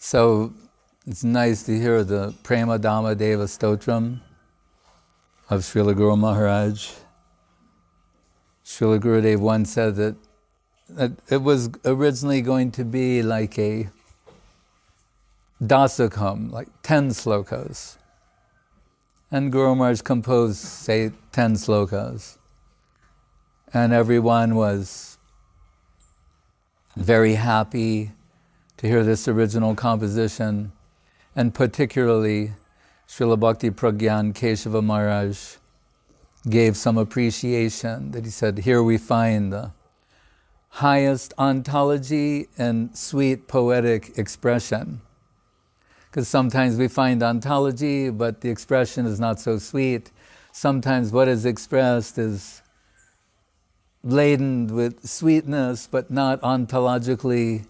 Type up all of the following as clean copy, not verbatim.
So it's nice to hear the Prema Dhamma Deva Stotram of Srila Guru Maharaj. Srila Gurudev once said that it was originally going to be like a dasakam, like 10 slokas. And Guru Maharaj composed, say, 10 slokas. And everyone was very happy to hear this original composition, and particularly Srila Bhakti Pragyan Keshava Maharaj gave some appreciation, that he said, here we find the highest ontology and sweet poetic expression. Because sometimes we find ontology, but the expression is not so sweet. Sometimes what is expressed is laden with sweetness, but not ontologically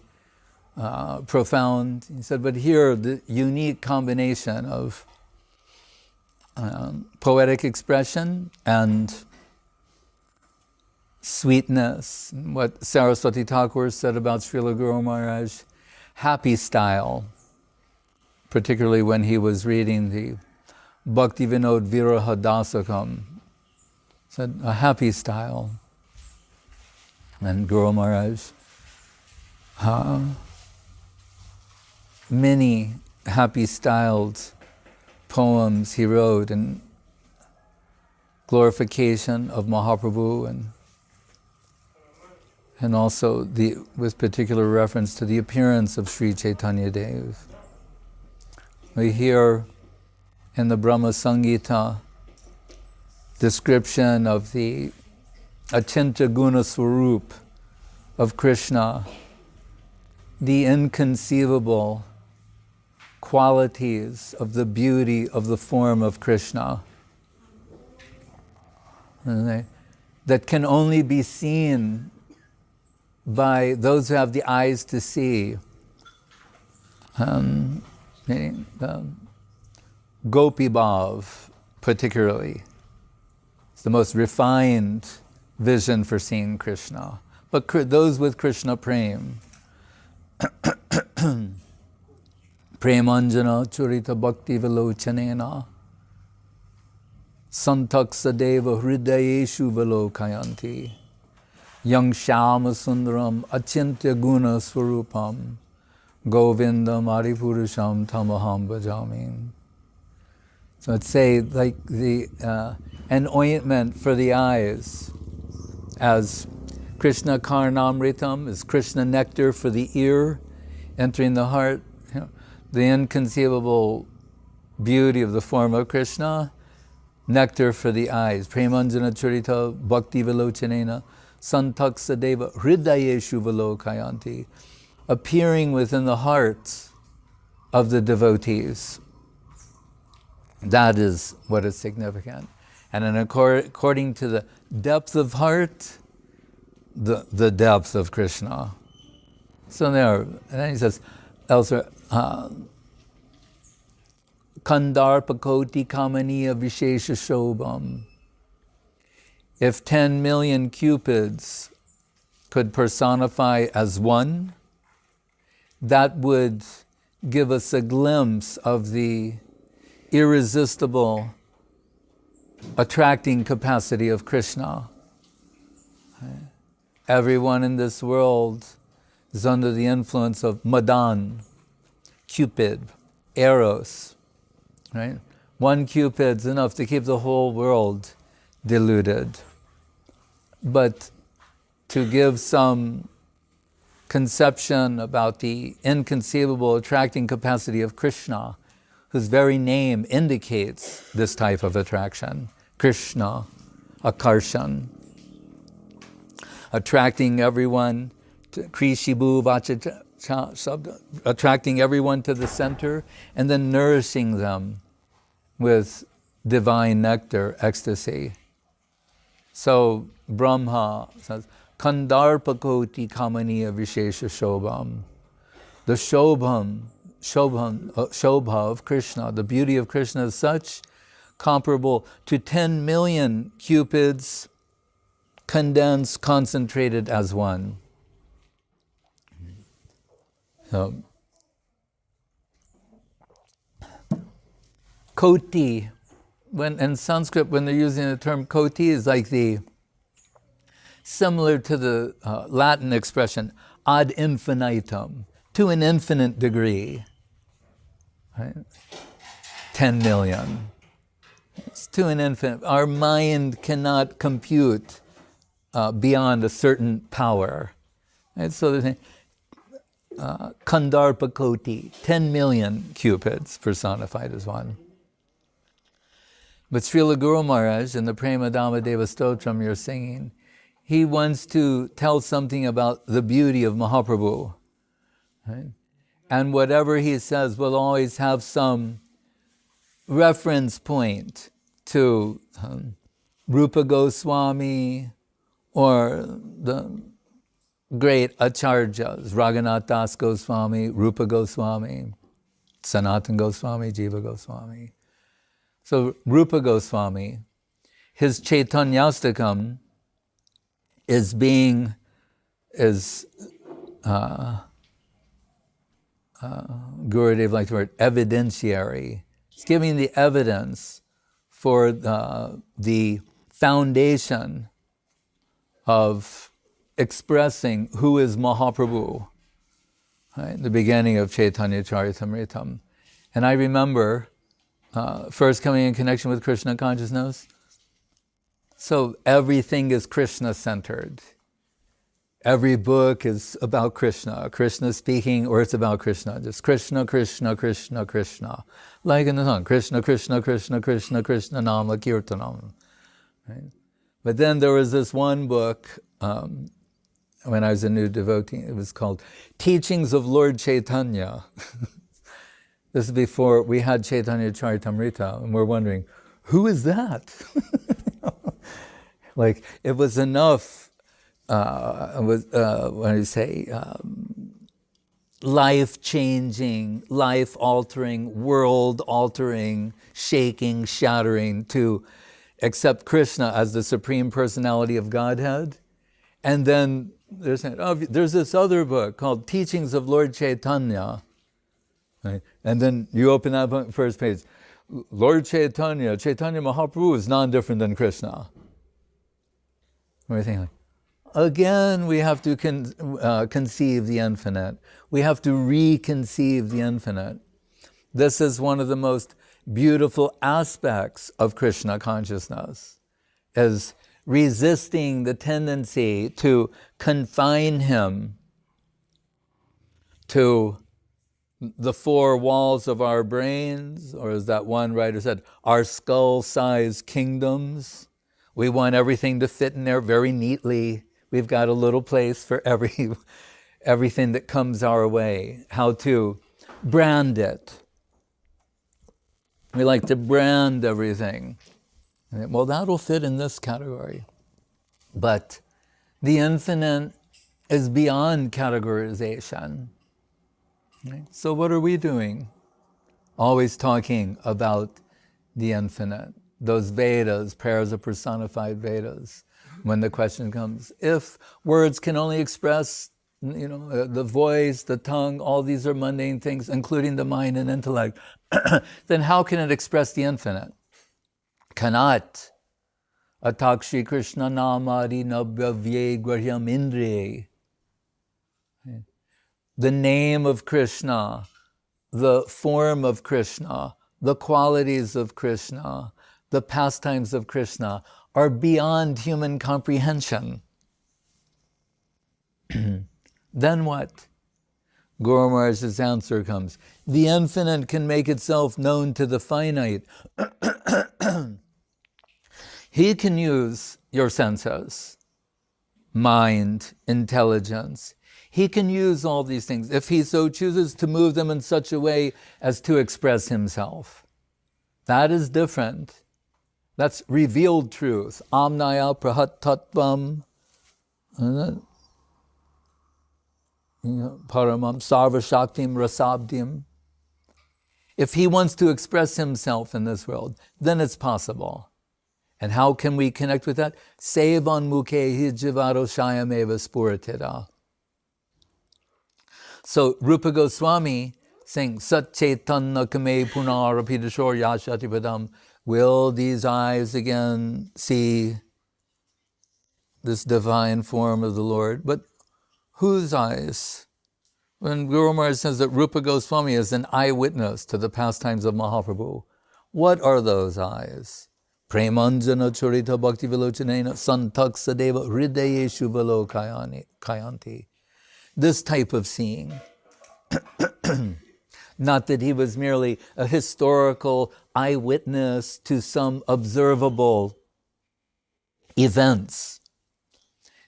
profound. He said, but here, the unique combination of poetic expression and sweetness, what Saraswati Thakur said about Srila Guru Maharaj, happy style, particularly when he was reading the Bhakti Vinod Viraha Dasakam, said a happy style. And Guru Maharaj, many happy styled poems he wrote in glorification of Mahaprabhu, and also with particular reference to the appearance of Sri Chaitanya Dev. We hear in the Brahma Samgita description of the Achintya Guna Swarup of Krishna, the inconceivable qualities of the beauty of the form of Krishna that can only be seen by those who have the eyes to see. Meaning Gopi Bhav, particularly. It's the most refined vision for seeing Krishna. But those with Krishna Prem, Premanjana Churita Bhakti Vilochanena Santaksa Deva Hridayeshu Vilokayanti Yang Shama Sundaram Achintya Guna Swarupam Govindam Aripurusham Tamaham Bhajami. So let's say like an ointment for the eyes, as Krishna Karnamritam is Krishna nectar for the ear, entering the heart. The inconceivable beauty of the form of Krishna, nectar for the eyes. Premanjana Charita Bhakti Vilochanena Santaksa Deva Hridayeshu Vilokayanti, appearing within the hearts of the devotees. That is what is significant. And according to the depth of heart, the depth of Krishna. So there, and then he says elsewhere, Kandarpakoti Kamaniya Vishesha Shobham. If 10 million cupids could personify as one, that would give us a glimpse of the irresistible attracting capacity of Krishna. Everyone in this world is under the influence of Madan, Cupid, Eros, right? One Cupid's enough to keep the whole world deluded. But to give some conception about the inconceivable attracting capacity of Krishna, whose very name indicates this type of attraction, Krishna, Akarshan, attracting everyone to Krishibu Vacha Sabda, attracting everyone to the center, and then nourishing them with divine nectar, ecstasy. So Brahma says, Kandarpakoti Kamaniya Vishesha Shobham. The Shobha of Krishna, the beauty of Krishna is such, comparable to 10 million cupids condensed, concentrated as one. So Koti, when in Sanskrit, when they're using the term koti, is like similar to the Latin expression ad infinitum, to an infinite degree. Right? 10 million. It's to an infinite. Our mind cannot compute beyond a certain power. Right? So there's Kandarpa Koti, 10 million cupids personified as one. But Srila Guru Maharaj, in the Prema Dhamma Deva Stotram you're singing, he wants to tell something about the beauty of Mahaprabhu. Right? And whatever he says will always have some reference point to Rupa Goswami or the great acharyas, Raghunath Das Goswami, Rupa Goswami, Sanatana Goswami, Jiva Goswami. So Rupa Goswami, his Chaitanyastakam is Gurudev liked the word evidentiary. It's giving the evidence for the foundation of expressing who is Mahaprabhu, right? The beginning of Chaitanya Charitamritam. And I remember first coming in connection with Krishna consciousness. So everything is Krishna-centered. Every book is about Krishna. Krishna speaking, or it's about Krishna. Just Krishna, Krishna, Krishna, Krishna. Like in the song, Krishna, Krishna, Krishna, Krishna, Krishna, Nama, Kirtanam. Right? But then there was this one book, when I was a new devotee, it was called Teachings of Lord Chaitanya. This is before we had Chaitanya Charitamrita, and we're wondering, who is that? Like, it was enough, when you say, life-changing, life-altering, world-altering, shaking, shattering, to accept Krishna as the Supreme Personality of Godhead. And then there's this other book called Teachings of Lord Chaitanya. Right? And then you open that book, first page. Lord Chaitanya Mahaprabhu is non-different than Krishna. Everything like, again, we have to conceive the infinite. We have to reconceive the infinite. This is one of the most beautiful aspects of Krishna consciousness, is resisting the tendency to confine him to the four walls of our brains, or as that one writer said, our skull-sized kingdoms. We want everything to fit in there very neatly. We've got a little place for everything that comes our way. How to brand it. We like to brand everything. Well, that'll fit in this category. But the infinite is beyond categorization. Right? So what are we doing? Always talking about the infinite. Those Vedas, prayers of personified Vedas. When the question comes, if words can only express, the voice, the tongue, all these are mundane things, including the mind and intellect, then how can it express the infinite? Cannot. Atakshi Krishna namadi nabhavye grahyam indriye. The name of Krishna, the form of Krishna, the qualities of Krishna, the pastimes of Krishna are beyond human comprehension. Then what? Guru Maharaj's answer comes. The infinite can make itself known to the finite. He can use your senses, mind, intelligence. He can use all these things if he so chooses to move them in such a way as to express himself. That is different. That's revealed truth. Amnaya prahat tattvam. Paramam sarva shaktim rasabdim. If he wants to express himself in this world, then it's possible. And how can we connect with that? Sevan mukhehi jivaro shayameva spuratita. So Rupa Goswami Sing Sat Chaitanya Kame Punarapidashor Yashati Padam. Will these eyes again see this divine form of the Lord? But whose eyes? When Guru Maharaj says that Rupa Goswami is an eyewitness to the pastimes of Mahaprabhu, what are those eyes? Premanjana Charita Bhakti Vilochanena Santak Sadeva Hridayeshu Valo Kayanti. This type of seeing. Not that he was merely a historical eyewitness to some observable events.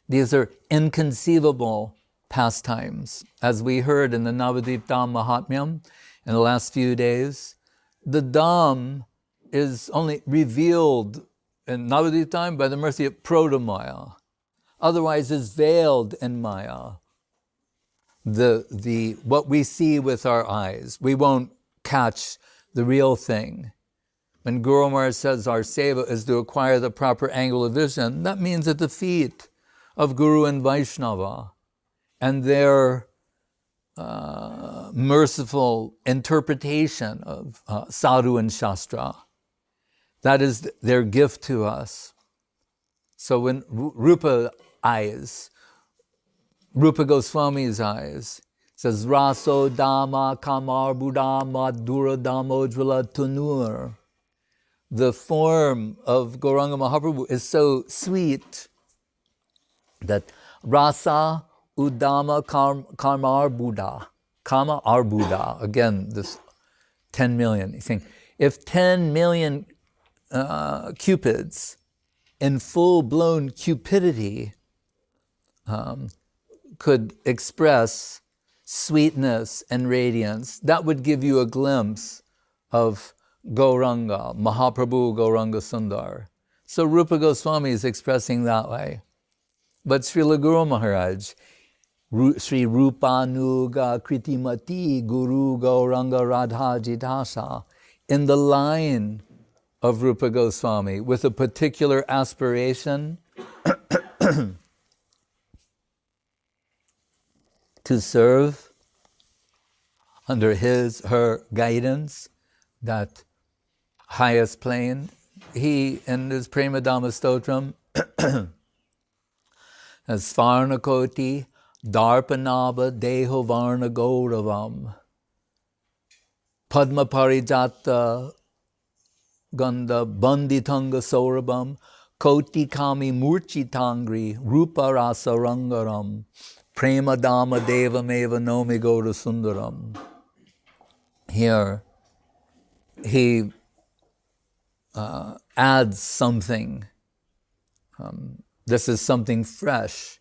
These are inconceivable pastimes. As we heard in the Navadvip Dham Mahatmyam in the last few days, the Dham is only revealed in Navadvip Dham by the mercy of Proto-Maya. Otherwise is veiled in Maya. What we see with our eyes, we won't catch the real thing. When Guru Maharaj says our seva is to acquire the proper angle of vision, that means at the feet of Guru and Vaishnava and their merciful interpretation of sadhu and shastra. That is their gift to us. So when Rupa Goswami's eyes, says Raso Dama Kamar Buddha Madhura Damojvala Tunur. The form of Gauranga Mahaprabhu is so sweet that Rasa Udama Kamar Buddha. Kama Arbuddha. Again, this 10 million. You think, if 10 million cupids in full-blown cupidity could express sweetness and radiance, that would give you a glimpse of Gauranga, Mahaprabhu Gauranga Sundar. So Rupa Goswami is expressing that way. But Srila Guru Maharaj, Sri Rupanuga Kritimati Guru Gauranga Radha Jidasa, in the line of Rupa Goswami, with a particular aspiration to serve under her guidance, that highest plane. He, in his Premadama Stotram, as Svarnakoti Darpanaba Deho Varna Gauravam Padma Parijata Ganda Banditanga Saurabam Koti Kami Murchitangri Rupa Rasa Rangaram Premadama Devameva Nomi Gaura Sundaram. Here, he adds something. This is something fresh.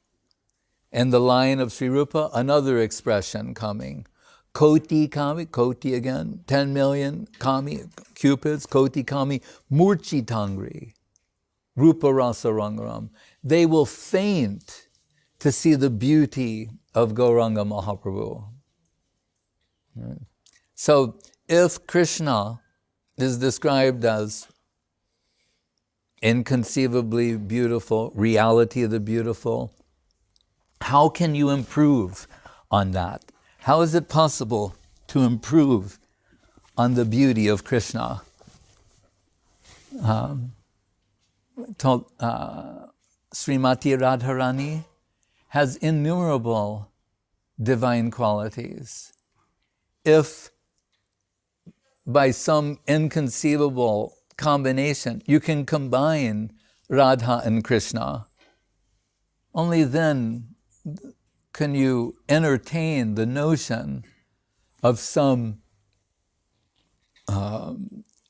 In the line of Sri Rupa, another expression coming. Koti Kami, Koti again, 10 million Kami, Cupids, Koti Kami, Murchitangri, Rupa Rasa Rangaram. They will faint to see the beauty of Gauranga Mahaprabhu. Right. So, if Krishna is described as inconceivably beautiful, reality of the beautiful, how can you improve on that? How is it possible to improve on the beauty of Krishna? Srimati Radharani has innumerable divine qualities. If by some inconceivable combination you can combine Radha and Krishna, only then can you entertain the notion of some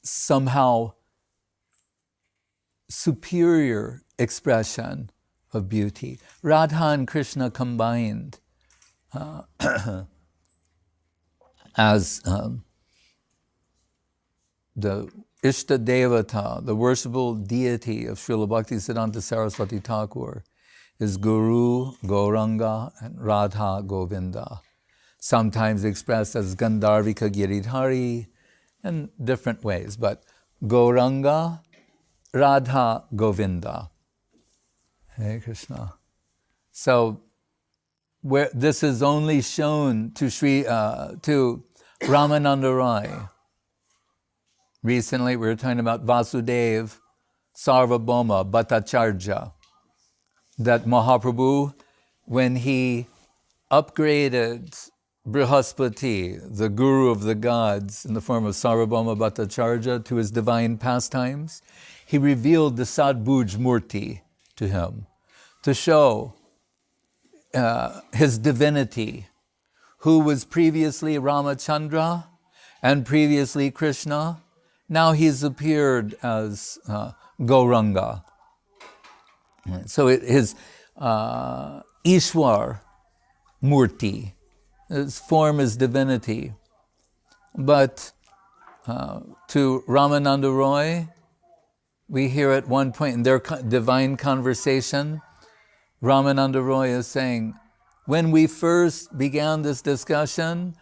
somehow superior expression of beauty. Radha and Krishna combined as the Ishta Devata, the worshipable deity of Srila Bhaktisiddhanta Saraswati Thakur, is Guru, Gauranga, and Radha Govinda, sometimes expressed as Gandharvika Giridhari in different ways, but Gauranga, Radha Govinda. Hare Krishna. So, where this is only shown to Ramananda Roy. Recently we were talking about Vasudev Sarvabhauma Bhattacharya. That Mahaprabhu, when he upgraded Brihaspati, the guru of the gods, in the form of Sarvabhauma Bhattacharya, to his divine pastimes, he revealed the Sadbhuj Murti to him to show his divinity, who was previously Ramachandra and previously Krishna. Now he's appeared as Gauranga. So his Ishwar Murti, his form is divinity. But to Ramananda Roy, we hear at one point in their divine conversation, Ramananda Roy is saying, when we first began this discussion,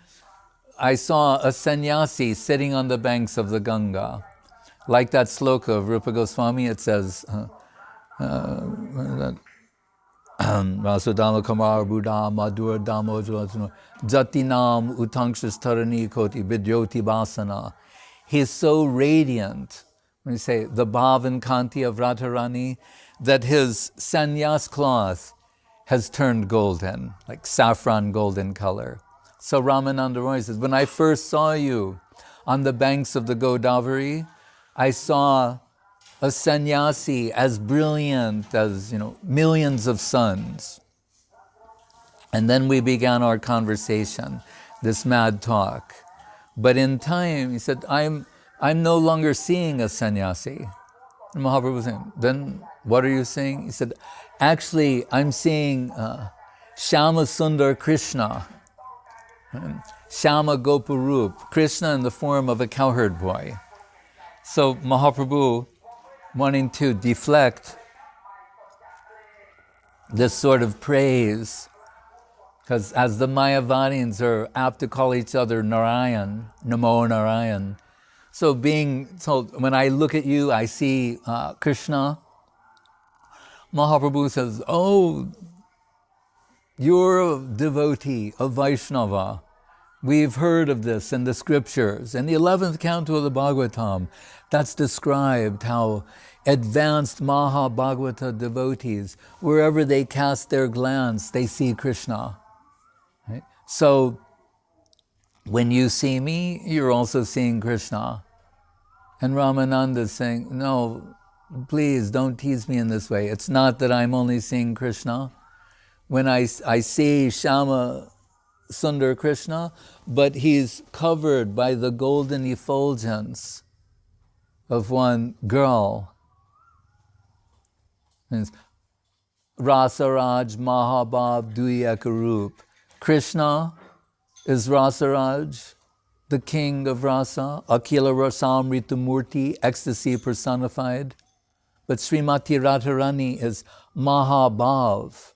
I saw a sannyasi sitting on the banks of the Ganga. Like that sloka of Rupa Goswami, it says, Vasudama Kamar Buddha Madhur Damo Jatinam Utangshas Tarani Koti Vidyoti Vasana. He is so radiant, when you say the Bhavan Kanti of Radharani, that his sannyas cloth has turned golden, like saffron golden color. So Ramananda Roy says, when I first saw you on the banks of the Godavari, I saw a sannyasi as brilliant as, millions of suns. And then we began our conversation, this mad talk. But in time, he said, I'm no longer seeing a sannyasi. And Mahaprabhu was saying, then what are you seeing? He said, actually, I'm seeing Shama Sundar Krishna, Shama Goparup, Krishna in the form of a cowherd boy. So Mahaprabhu, wanting to deflect this sort of praise, because as the Mayavadins are apt to call each other Narayan, Namo Narayan, so being told, when I look at you, I see Krishna, Mahaprabhu says, oh, you're a devotee, a Vaishnava. We've heard of this in the scriptures. In the 11th canto of the Bhagavatam, that's described how advanced Maha-Bhagavata devotees, wherever they cast their glance, they see Krishna. Right? So, when you see me, you're also seeing Krishna. And Ramananda is saying, no, please don't tease me in this way. It's not that I'm only seeing Krishna. When I see Shama Sundar Krishna, but he's covered by the golden effulgence of one girl. Means Rasaraj Mahabhav Duyakarup. Krishna is Rasaraj, the king of rasa, Akila Rasamrita Murti, ecstasy personified. But Srimati Radharani is Mahabhav.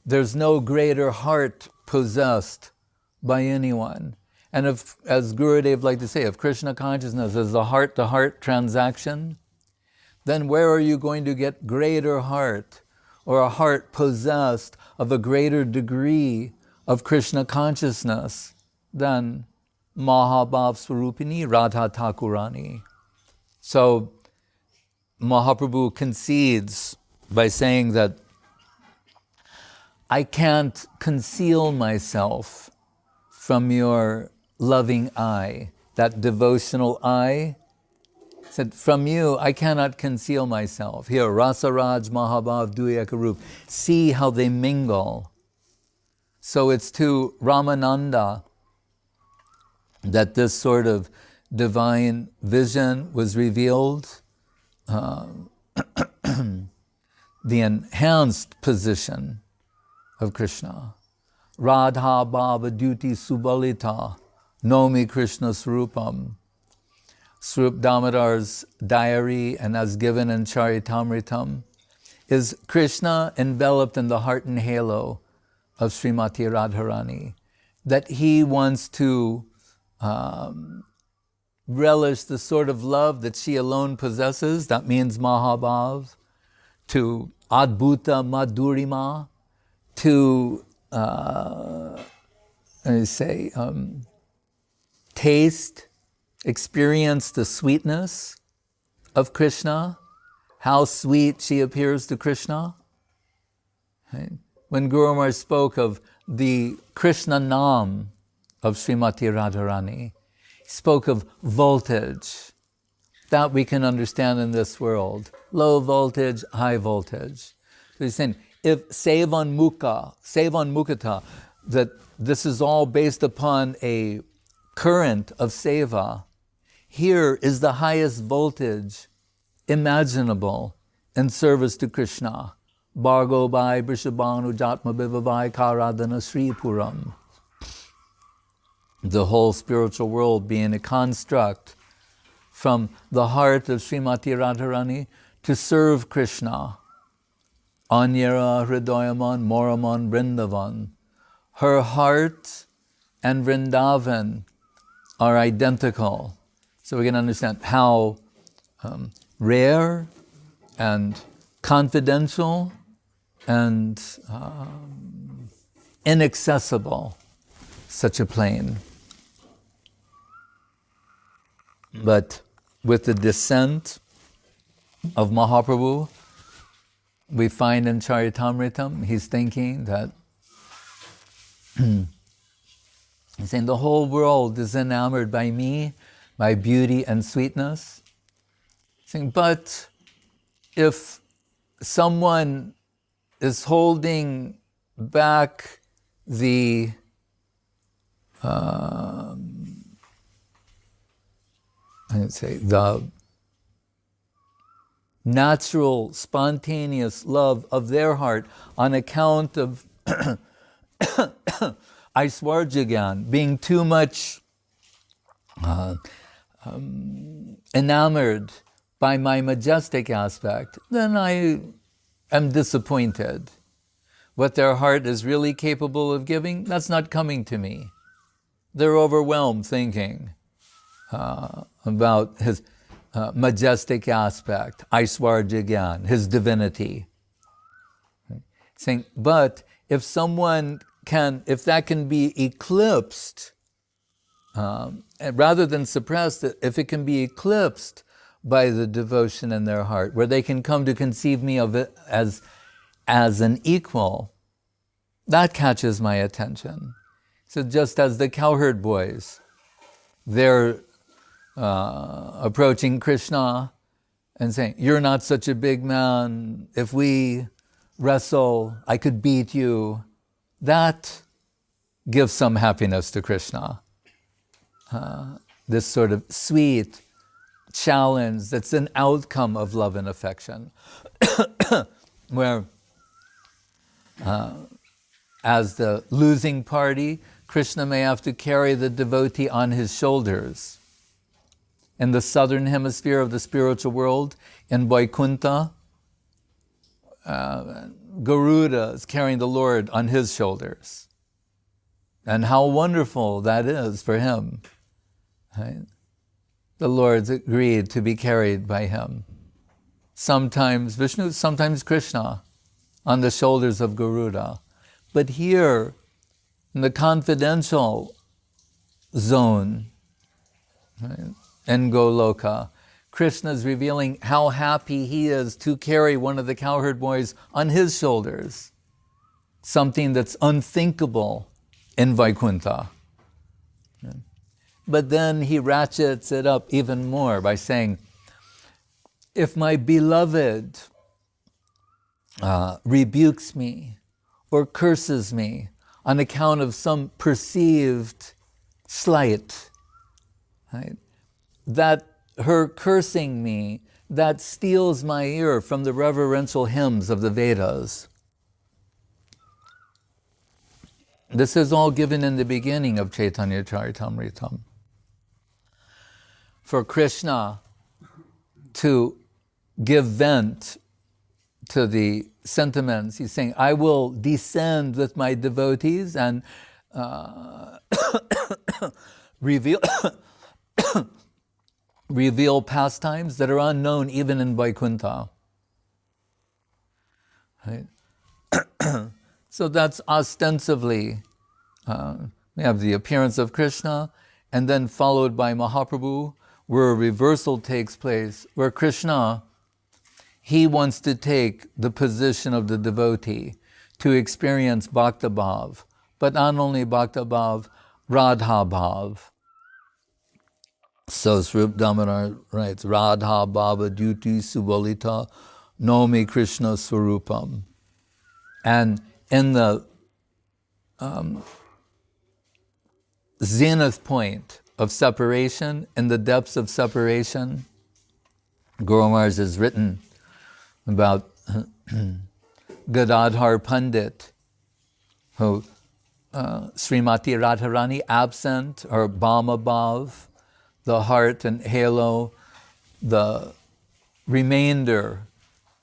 There's no greater heart possessed by anyone. And if, as Gurudev liked to say, if Krishna consciousness is a heart-to-heart transaction, then where are you going to get greater heart, or a heart possessed of a greater degree of Krishna consciousness than Mahabhav Swarupini Radha Thakurani? So Mahaprabhu concedes by saying that I can't conceal myself from your loving eye, that devotional eye. Said, from you, I cannot conceal myself. Here, Rasaraj Mahabhav Duyakarup. See how they mingle. So it's to Ramananda that this sort of divine vision was revealed, the enhanced position of Krishna. Radha Bhava Duti Subalita Nomi Krishna Srupam. Srup Damodar's diary, and as given in Charitamritam, is Krishna enveloped in the heart and halo of Srimati Radharani, that he wants to relish the sort of love that she alone possesses, that means Mahabhav, to Adbhuta Madhurima, to, taste, experience the sweetness of Krishna, how sweet she appears to Krishna. Right? When Guru Maharaj spoke of the Krishna Nam of Srimati Radharani, he spoke of voltage. That we can understand in this world. Low voltage, high voltage. So he's saying, if Sevan Mukata, that this is all based upon a current of seva, here is the highest voltage imaginable in service to Krishna. Bhargo Bhai Brishabhanu Jatma Bhivavai Karadana Sri Puram. The whole spiritual world being a construct from the heart of Srimati Radharani to serve Krishna. Anyara Hridayaman Moraman Vrindavan. Her heart and Vrindavan are identical. So we can understand how rare and confidential and inaccessible such a plane. But with the descent of Mahaprabhu, we find in Charitamritam, he's thinking that, he's saying the whole world is enamored by me, my beauty and sweetness. He's saying, but if someone is holding back the the natural, spontaneous love of their heart on account of Aishwarjagyan, being too much enamored by my majestic aspect, then I am disappointed. What their heart is really capable of giving, that's not coming to me. They're overwhelmed thinking about his majestic aspect, Aishwarjagyan, his divinity. Saying, but if that can be eclipsed, rather than suppressed, if it can be eclipsed by the devotion in their heart, where they can come to conceive me of it as an equal, that catches my attention. So just as the cowherd boys, they're approaching Krishna and saying, you're not such a big man, if we wrestle, I could beat you. That gives some happiness to Krishna. This sort of sweet challenge that's an outcome of love and affection, where as the losing party, Krishna may have to carry the devotee on his shoulders. In the southern hemisphere of the spiritual world, in Vaikuntha, Garuda is carrying the Lord on his shoulders. And how wonderful that is for him. Right? The Lord's agreed to be carried by him. Sometimes Vishnu, sometimes Krishna, on the shoulders of Garuda. But here, in the confidential zone, right, in Goloka, Krishna is revealing how happy he is to carry one of the cowherd boys on his shoulders. Something that's unthinkable in Vaikuntha. But then he ratchets it up even more by saying, if my beloved rebukes me or curses me on account of some perceived slight, right, that her cursing me, that steals my ear from the reverential hymns of the Vedas. This is all given in the beginning of Chaitanya Charitamritam. For Krishna to give vent to the sentiments, he's saying, I will descend with my devotees and reveal reveal pastimes that are unknown even in Vaikuntha. Right? So that's ostensibly, we have the appearance of Krishna, and then followed by Mahaprabhu, where a reversal takes place, where Krishna, he wants to take the position of the devotee to experience Bhakta Bhav, but not only Bhakta Bhav, Radha Bhav. So Srup Damodar writes, Radha Bhava Duti Subalita Nomi Krishna Swarupam. And in the zenith point of separation, in the depths of separation, Guru Maharaj has written about Gadadhar Pandit, who Srimati Radharani absent, or Bhama Bhav, the heart and halo, the remainder,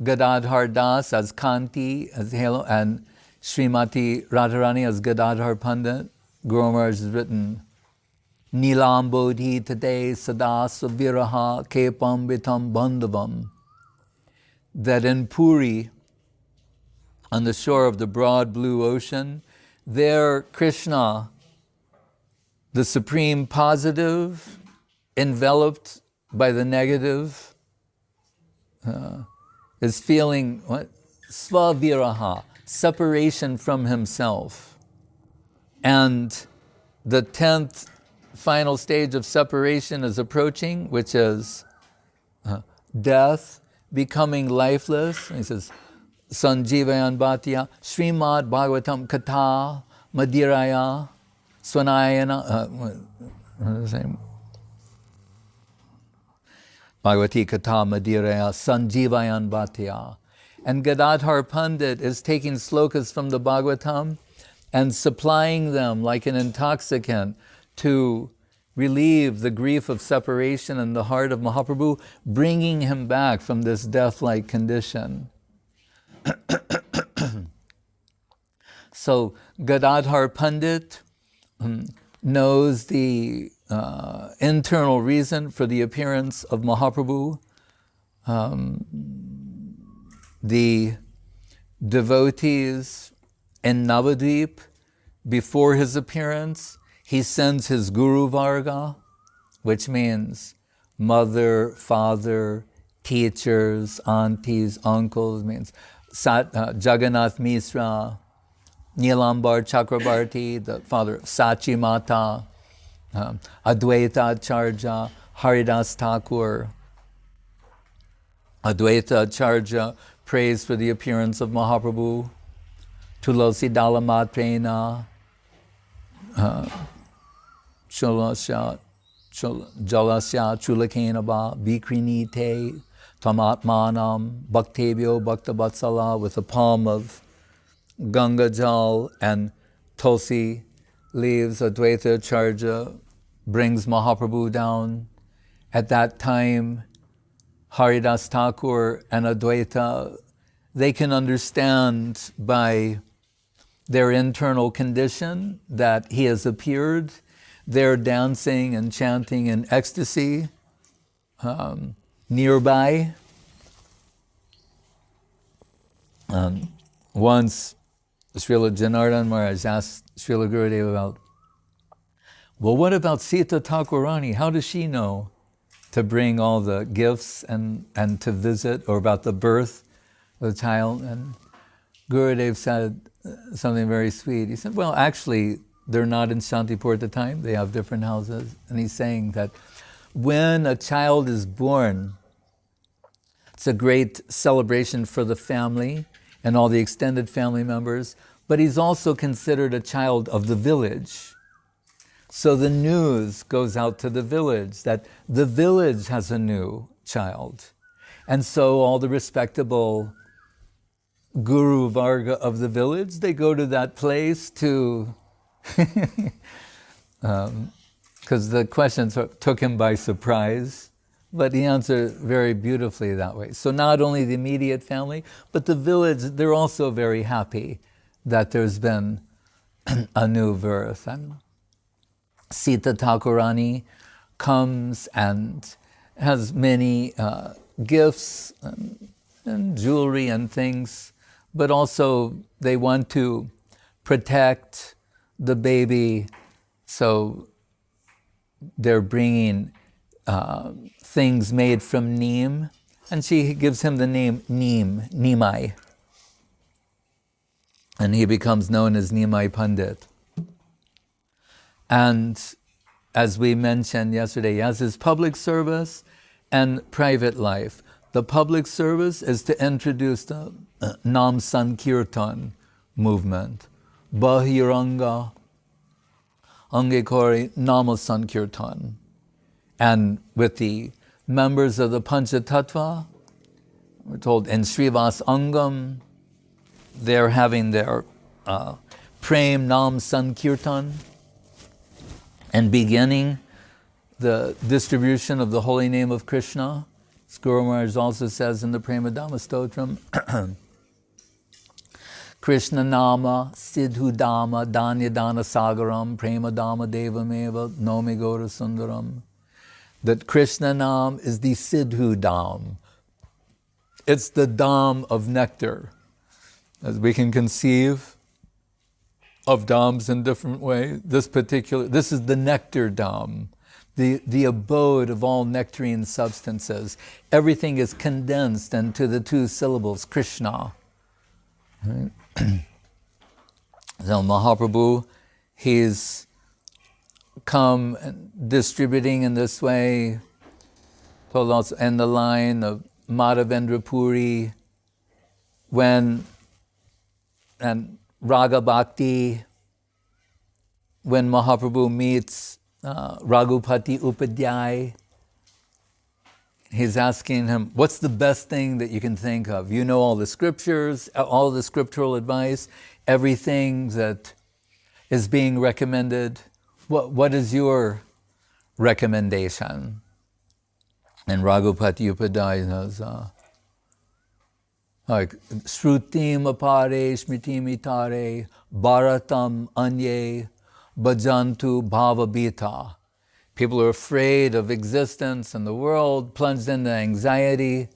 Gadadhar Das as Kanti, as halo, and Srimati Radharani as Gadadhar Pandit. Guru Maharaj has written, Nilambodhi today sada saviraha kepam vitam bandhavam. That in Puri, on the shore of the broad blue ocean, there Krishna, the supreme positive, enveloped by the negative, is feeling what? Svaviraha, separation from himself. And the 10th final stage of separation is approaching, which is death, becoming lifeless. And he says, Sanjivayan Bhatya, Srimad Bhagavatam Katha, Madiraya, Swanayana, what is the name? Bhagavati Katha Madiraya, Sanjivayan Bhatya. And Gadadhar Pandit is taking slokas from the Bhagavatam and supplying them like an intoxicant to relieve the grief of separation in the heart of Mahaprabhu, bringing him back from this death-like condition. So Gadadhar Pandit knows the internal reason for the appearance of Mahaprabhu. The devotees in Navadvip, before his appearance, he sends his Guru Varga, which means mother, father, teachers, aunties, uncles, means Jagannath Misra, Nilambar Chakrabarti, the father of Sachi Mata, Advaita Acharya, Haridas Thakur. Advaita Acharya prays for the appearance of Mahaprabhu. Tulasi Dalamatrena, Jalasya Chulakenaba, Vikrinite, Tamatmanam, Bhaktebhyo Bhaktabatsala, with a palm of Ganga Jal and Tulsi leaves. Advaita Acharya brings Mahaprabhu down. At that time, Haridas Thakur and Advaita, they can understand by their internal condition that he has appeared. They're dancing and chanting in ecstasy nearby. Once Srila Janardhan Maharaj asked Srila Gurudev about, well, what about Sita Thakurani? How does she know to bring all the gifts and to visit, or about the birth of the child? And Gurudev said something very sweet. He said, well, actually, they're not in Shantipur at the time. They have different houses. And he's saying that when a child is born, it's a great celebration for the family and all the extended family members, but he's also considered a child of the village. So the news goes out to the village that the village has a new child. And so all the respectable Guru Varga of the village, they go to that place to, because the questions took him by surprise, but he answered very beautifully that way. So not only the immediate family, but the village, they're also very happy that there's been a new birth. And Sita Thakurani comes and has many gifts and jewelry and things, but also they want to protect the baby. So they're bringing things made from neem, and she gives him the name Nimai. And he becomes known as Nimai Pandit. And as we mentioned yesterday, he has his public service and private life. The public service is to introduce the Nam Sankirtan movement. Bahiranga Angekori Nama Sankirtan. And with the members of the Panchatattva, we're told in Srivas Angam, they're having their Prem Nam Sankirtan and beginning the distribution of the holy name of Krishna. As Guru Maharaj also says in the Prema Dhamma Stotram, Krishna Nama Siddhu Dhamma Danya Dana Sagaram Prema Dhamma Devameva Nomi Gaura Sundaram. That Krishna Nam is the Siddhu Dham. It's the Dham of nectar. As we can conceive of Dhams in different ways, this is the nectar Dham, the abode of all nectarine substances. Everything is condensed into the two syllables, Krishna. Right? So Mahaprabhu, he's come distributing in this way, told also in the line of Madhavendra Puri, and Raga Bhakti, when Mahaprabhu meets Raghupati Upadhyay, he's asking him, what's the best thing that you can think of? You know all the scriptures, all the scriptural advice, everything that is being recommended. What is your recommendation? And Raghupati Upadhyay says, like, Shrutim apare smritim itare bharatam anye bhajantu bhavabhita. People are afraid of existence and the world, plunged into anxiety.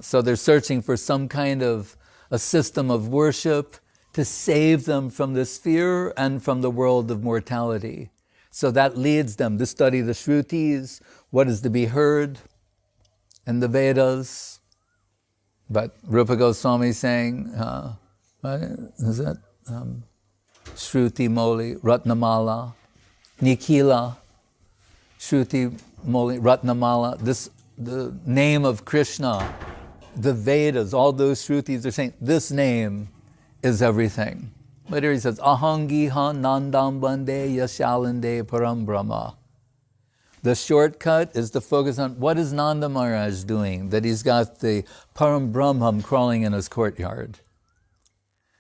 So they're searching for some kind of a system of worship to save them from this fear and from the world of mortality. So that leads them to study the Shrutis, what is to be heard in the Vedas. But Rupa Goswami saying, what is that? Shruti Moli Ratnamala, Nikhila, Shruti Moli Ratnamala. The name of Krishna, the Vedas, all those Shrutis are saying this name is everything. But here he says, Ahangi ha nandam bande yashalande param brahma. The shortcut is to focus on what is Nanda Maharaj doing, that he's got the Param Brahman crawling in his courtyard.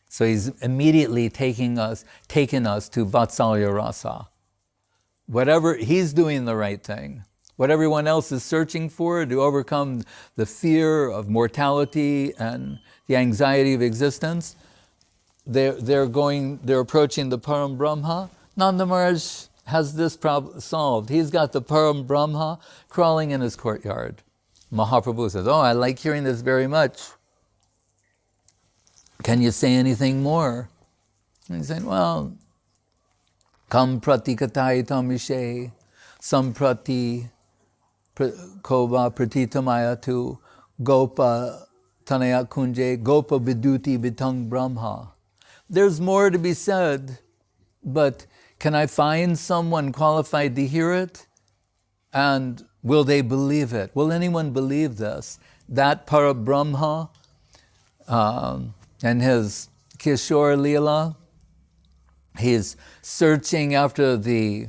So he's immediately taking us to Vatsalya Rasa. Whatever, he's doing the right thing. What everyone else is searching for to overcome the fear of mortality and the anxiety of existence, they're approaching the Param Brahma. Nanda Maharaj has this problem solved. He's got the Param Brahma crawling in his courtyard. Mahaprabhu says, I like hearing this very much. Can you say anything more? And he's saying, Kam prati katai tamishe, samprati kova pratitamaya tu, gopa tanaya kunje, gopa viduti vitang brahma. There's more to be said, but can I find someone qualified to hear it? And will they believe it? Will anyone believe this? That Parabrahma and his Kishore Leela, he's searching after the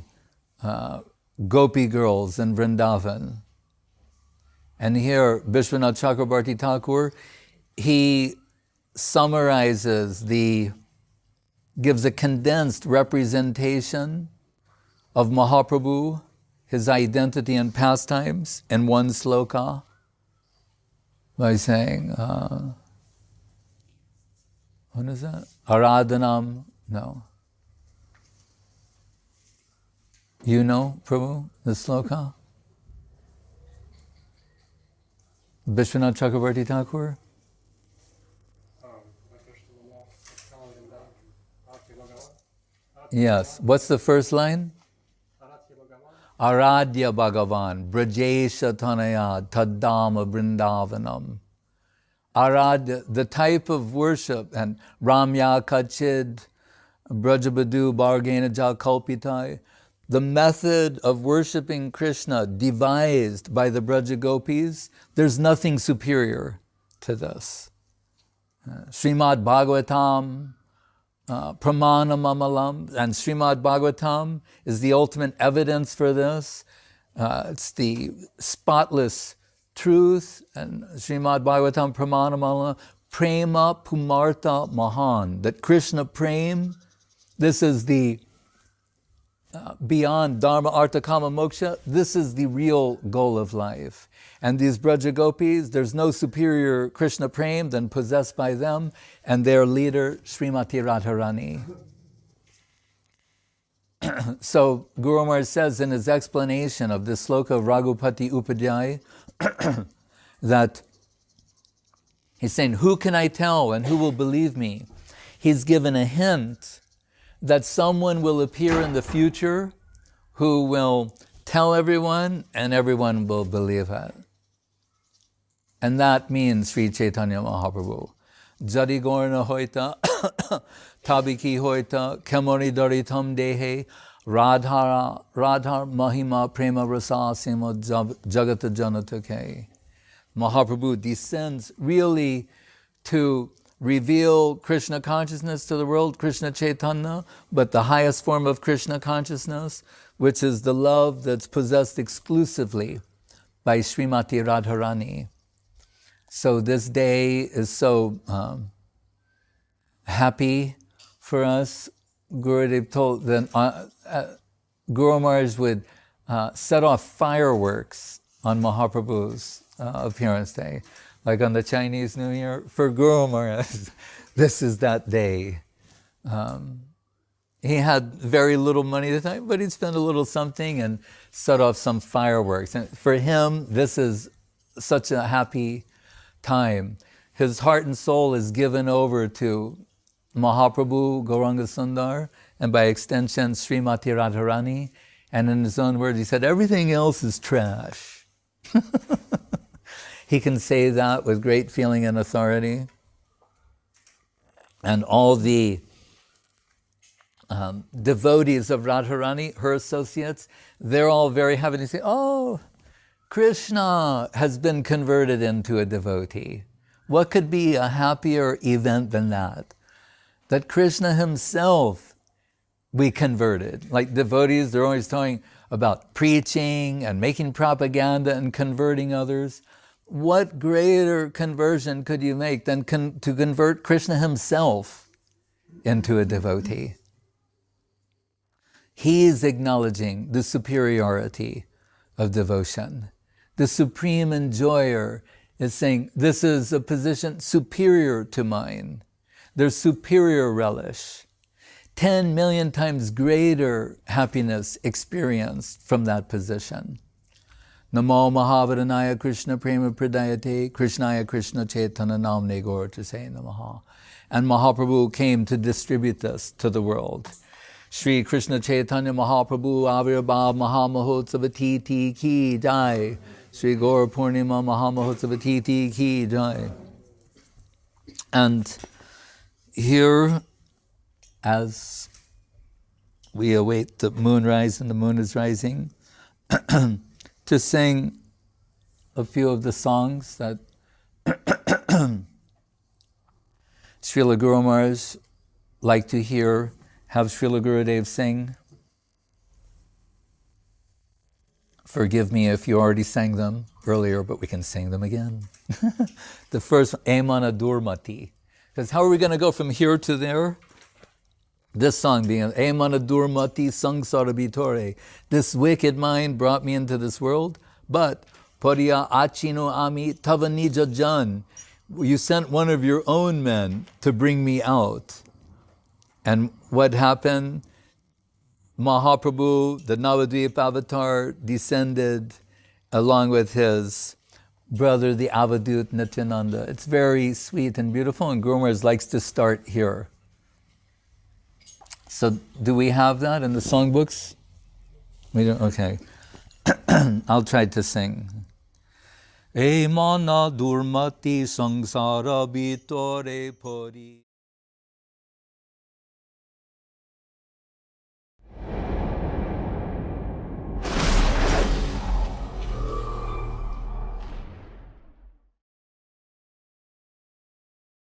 Gopi girls in Vrindavan. And here, Vishwanath Chakrabarti Thakur, he summarizes gives a condensed representation of Mahaprabhu, his identity and pastimes in one sloka by saying, what is that? Aradhanam, no. You know, Prabhu, the sloka? Vishwanath Chakrabarti Thakur? Yes. What's the first line? Aradhya Bhagavan, Brajesha Tanaya, Taddama Vrindavanam. Aradhya, the type of worship, and Ramya Kachid, Brajabadu Bargena Kalpitai, the method of worshiping Krishna devised by the Braja Gopis, there's nothing superior to this. Srimad Bhagavatam, Pramana Mamalam, and Srimad Bhagavatam is the ultimate evidence for this. It's the spotless truth, and Srimad Bhagavatam Pramana Mamalam, Prema Pumartha Mahan, that Krishna Prem, this is the beyond Dharma, Artha, Kama, Moksha, this is the real goal of life. And these Braja Gopis, there's no superior Krishna Prem than possessed by them, and their leader, Srimati Radharani. So Guru Maharaj says in his explanation of this sloka of Raghupati Upadhyay, that he's saying, who can I tell and who will believe me? He's given a hint that someone will appear in the future who will tell everyone and everyone will believe it. And that means Sri Chaitanya Mahaprabhu. Jadi Gorna Hoita, Tabiki Hoita, Kemori Daritam Dehe, Radhar Mahima Prema Rasa Sima Jagata Janatake. Mahaprabhu descends really to reveal Krishna consciousness to the world, Krishna Chaitanya, but the highest form of Krishna consciousness, which is the love that's possessed exclusively by Srimati Radharani. So this day is so happy for us. Gurudev told that Guru Maharaj would set off fireworks on Mahaprabhu's appearance day. Like on the Chinese New Year, for Guru Maharaj, this is that day. He had very little money at the time, but he'd spend a little something and set off some fireworks. And for him, this is such a happy time. His heart and soul is given over to Mahaprabhu, Gauranga Sundar, and by extension, Srimati Radharani. And in his own words, he said, everything else is trash. He can say that with great feeling and authority. And all the devotees of Radharani, her associates, they're all very happy to say, oh, Krishna has been converted into a devotee. What could be a happier event than that? That Krishna himself we converted. Like devotees, they're always talking about preaching and making propaganda and converting others. What greater conversion could you make than to convert Krishna himself into a devotee? He's acknowledging the superiority of devotion. The supreme enjoyer is saying, this is a position superior to mine. There's superior relish. 10 million times greater happiness experienced from that position. Namo Mahavaranaya Krishna Prema Pradayate Krishnaya Krishna Chaitanya Namne Gaurachase Namaha. And Mahaprabhu came to distribute this to the world. Sri Krishna Chaitanya Mahaprabhu Avirbhav Mahamahotsava Ki Jai. Sri Gaura Purnima Mahamahotsava Ki Jai. And here, as we await the moonrise and the moon is rising, to sing a few of the songs that Srila Guru Maharaj liked to hear, have Srila Gurudev sing. Forgive me if you already sang them earlier, but we can sing them again. The first, Emana Durmati. Because how are we going to go from here to there? This song being, Emana Durmati Sangsara Bitore. This wicked mind brought me into this world, but Pariya Achino Ami Tavanija Jan. You sent one of your own men to bring me out. And what happened? Mahaprabhu, the Navadvip avatar, descended along with his brother, the Avadut Nityananda. It's very sweet and beautiful, and Guru Maharaj likes to start here. So do we have that in the songbooks? We don't, okay. I'll try to sing. E mana durmati sangsara bitore pori.